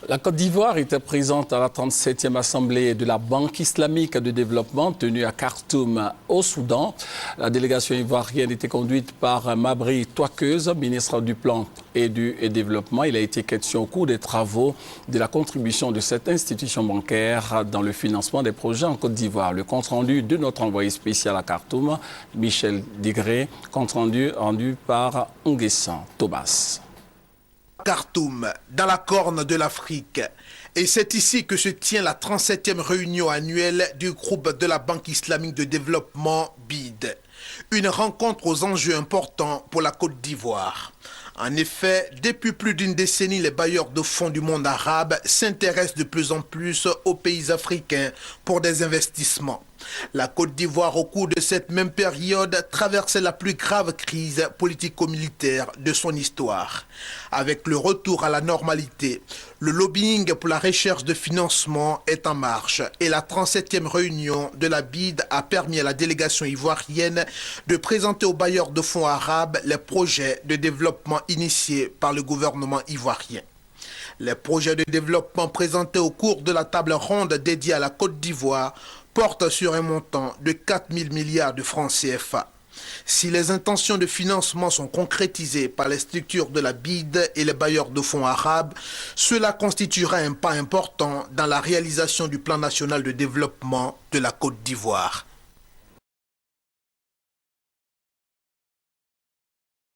La Côte d'Ivoire était présente à la 37e Assemblée de la Banque islamique de développement tenue à Khartoum, au Soudan. La délégation ivoirienne était conduite par Mabry Touakeuse, ministre du Plan et du Développement. Il a été question au cours des travaux de la contribution de cette institution bancaire dans le financement des projets en Côte d'Ivoire. Le compte-rendu de notre envoyé spécial à Khartoum, Michel Digré, compte-rendu rendu par Nguessan Thomas. Khartoum, dans la corne de l'Afrique. Et c'est ici que se tient la 37e réunion annuelle du groupe de la Banque islamique de développement BID. Une rencontre aux enjeux importants pour la Côte d'Ivoire. En effet, depuis plus d'une décennie, les bailleurs de fonds du monde arabe s'intéressent de plus en plus aux pays africains pour des investissements. La Côte d'Ivoire, au cours de cette même période, traversait la plus grave crise politico-militaire de son histoire. Avec le retour à la normalité, le lobbying pour la recherche de financement est en marche et la 37e réunion de la BID a permis à la délégation ivoirienne de présenter aux bailleurs de fonds arabes les projets de développement initiés par le gouvernement ivoirien. Les projets de développement présentés au cours de la table ronde dédiée à la Côte d'Ivoire portent sur un montant de 4 000 milliards de francs CFA. Si les intentions de financement sont concrétisées par les structures de la BID et les bailleurs de fonds arabes, cela constituera un pas important dans la réalisation du plan national de développement de la Côte d'Ivoire.